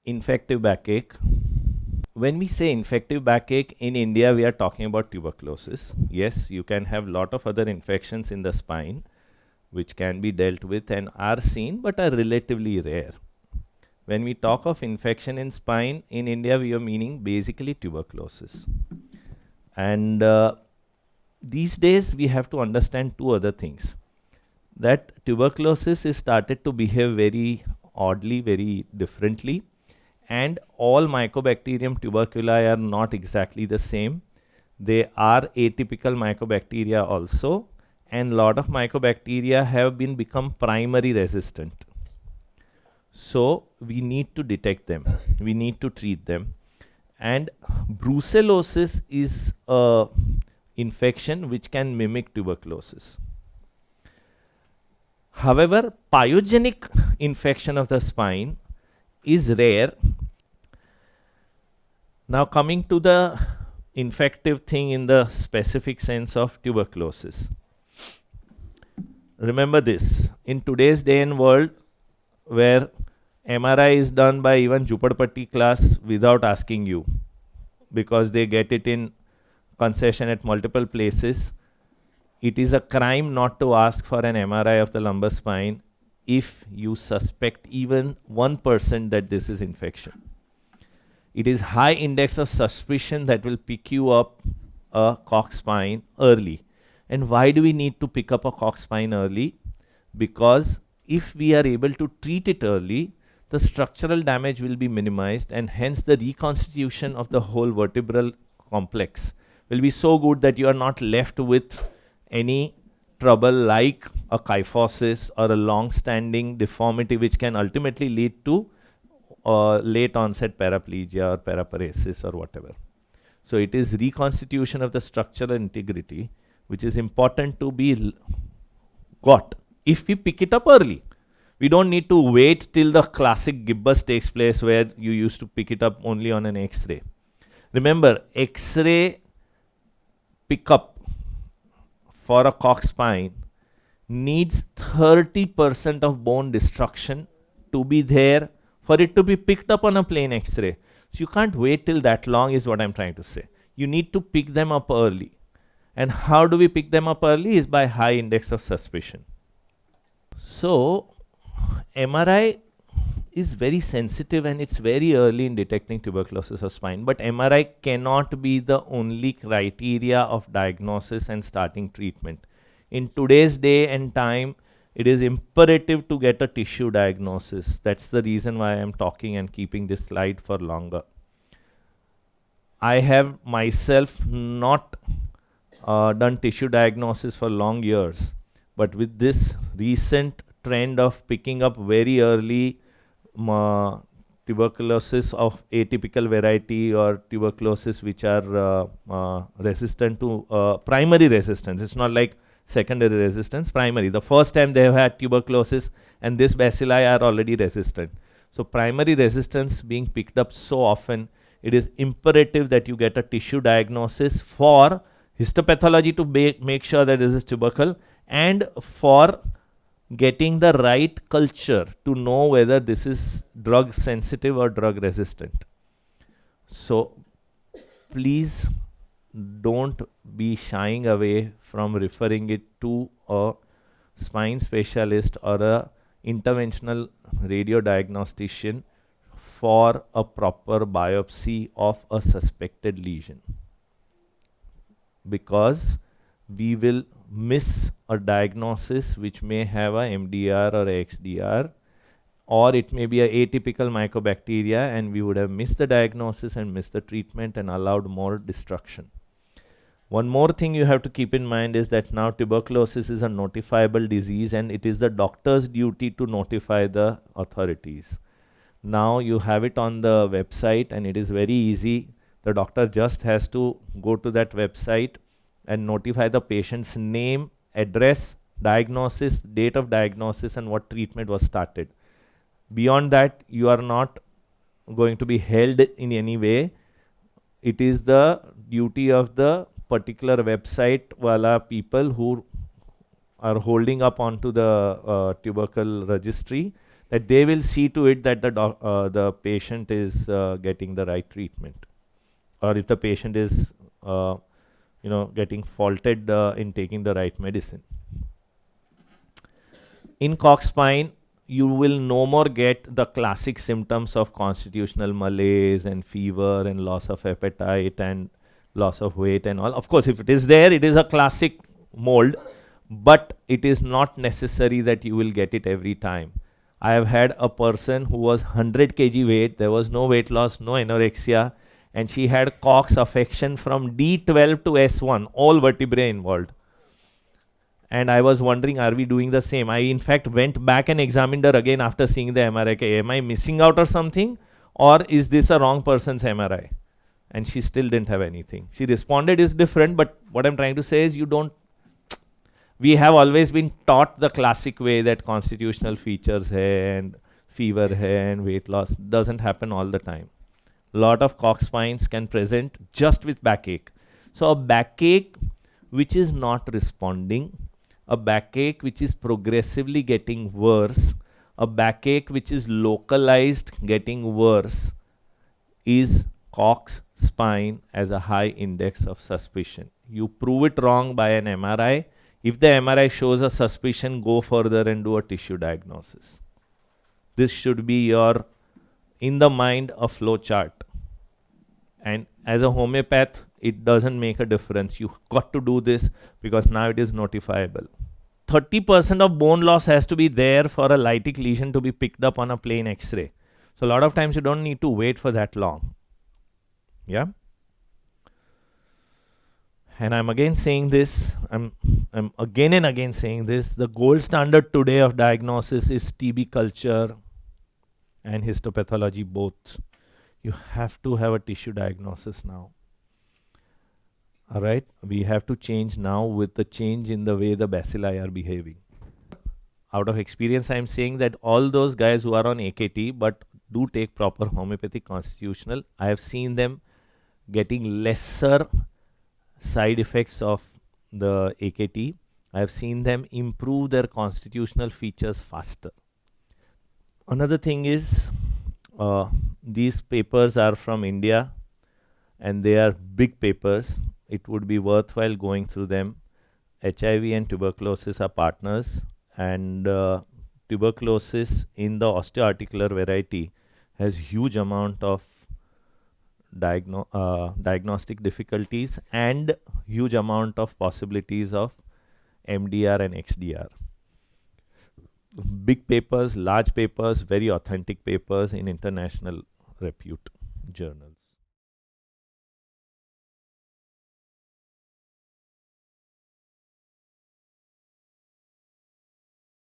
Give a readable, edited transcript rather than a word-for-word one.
infective backache. When we say infective backache in India, we are talking about tuberculosis. Yes, you can have lot of other infections in the spine which can be dealt with and are seen but are relatively rare. When we talk of infection in spine in India, we are meaning basically tuberculosis. And these days we have to understand two other things. That tuberculosis is started to behave very oddly, very differently, and all Mycobacterium tuberculi are not exactly the same. They are atypical mycobacteria also, and lot of mycobacteria have been become primary resistant. So we need to detect them, we need to treat them. And brucellosis is a infection which can mimic tuberculosis. However, pyogenic infection of the spine is rare. Now coming to the infective thing in the specific sense of tuberculosis. Remember this, in today's day and world where MRI is done by even Jhupadpatti class without asking you, because they get it in concession at multiple places, it is a crime not to ask for an MRI of the lumbar spine if you suspect even 1% that this is infection. It is high index of suspicion that will pick you up a cox spine early. And why do we need to pick up a cox spine early? Because if we are able to treat it early, the structural damage will be minimized, and hence the reconstitution of the whole vertebral complex will be so good that you are not left with any trouble like a kyphosis or a long-standing deformity which can ultimately lead to late onset paraplegia or paraparesis or whatever. So it is reconstitution of the structural integrity which is important to be got if we pick it up early. We don't need to wait till the classic gibbous takes place where you used to pick it up only on an X-ray. Remember, X-ray pickup for a cox spine needs 30% of bone destruction to be there for it to be picked up on a plain X-ray. So you can't wait till that long is what I'm trying to say. You need to pick them up early. And how do we pick them up early is by high index of suspicion. So MRI is very sensitive and it's very early in detecting tuberculosis of spine, but MRI cannot be the only criteria of diagnosis and starting treatment. In today's day and time, it is imperative to get a tissue diagnosis. That's the reason why I'm talking and keeping this slide for longer. I have myself not done tissue diagnosis for long years, but with this recent trend of picking up very early tuberculosis of atypical variety or tuberculosis which are resistant to primary resistance. It's not like secondary resistance, primary. The first time they have had tuberculosis and this bacilli are already resistant. So primary resistance being picked up so often, it is imperative that you get a tissue diagnosis for histopathology to make sure that this is tubercle, and for getting the right culture to know whether this is drug sensitive or drug resistant. So please don't be shying away from referring it to a spine specialist or a interventional radiodiagnostician for a proper biopsy of a suspected lesion, because we will miss a diagnosis which may have a MDR or a XDR, or it may be a atypical mycobacteria and we would have missed the diagnosis and missed the treatment and allowed more destruction. One more thing you have to keep in mind is that now tuberculosis is a notifiable disease and it is the doctor's duty to notify the authorities. Now you have it on the website and it is very easy. The doctor just has to go to that website and notify the patient's name, address, diagnosis, date of diagnosis, and what treatment was started. Beyond that, you are not going to be held in any way. It is the duty of the particular website wala people who are holding up onto the tubercle registry, that they will see to it that the patient is getting the right treatment, or if the patient is getting faulted in taking the right medicine. In Cox spine, you will no more get the classic symptoms of constitutional malaise and fever and loss of appetite and loss of weight and all. Of course, if it is there, it is a classic mold, but it is not necessary that you will get it every time. I have had a person who was 100 kg weight, there was no weight loss, no anorexia, and she had Cox affection from D12 to S1, all vertebrae involved. And I was wondering, are we doing the same? I, in fact, went back and examined her again after seeing the MRI. Okay, am I missing out or something? Or is this a wrong person's MRI? And she still didn't have anything. She responded is different, but what I'm trying to say is we have always been taught the classic way that constitutional features hai and fever hai and weight loss doesn't happen all the time. Lot of Cox spines can present just with backache. So a backache which is not responding, a backache which is progressively getting worse, a backache which is localized getting worse, is Cox spine as a high index of suspicion. You prove it wrong by an MRI. If the MRI shows a suspicion, go further and do a tissue diagnosis. This should be your, in the mind, a flow chart. And as a homeopath, it doesn't make a difference. You got to do this because now it is notifiable. 30% of bone loss has to be there for a lytic lesion to be picked up on a plain X-ray. So a lot of times you don't need to wait for that long. Yeah. And I'm again saying this, I'm again and again saying this, the gold standard today of diagnosis is TB culture and histopathology both. You have to have a tissue diagnosis now. All right, we have to change now with the change in the way the bacilli are behaving. Out of experience, I'm saying that all those guys who are on AKT but do take proper homeopathic constitutional, I have seen them getting lesser side effects of the AKT. I have seen them improve their constitutional features faster. Another thing is, these papers are from India and they are big papers. It would be worthwhile going through them. HIV and tuberculosis are partners, and tuberculosis in the osteoarticular variety has huge amount of diagnostic difficulties and huge amount of possibilities of MDR and XDR. Big papers, large papers, very authentic papers in international repute journals.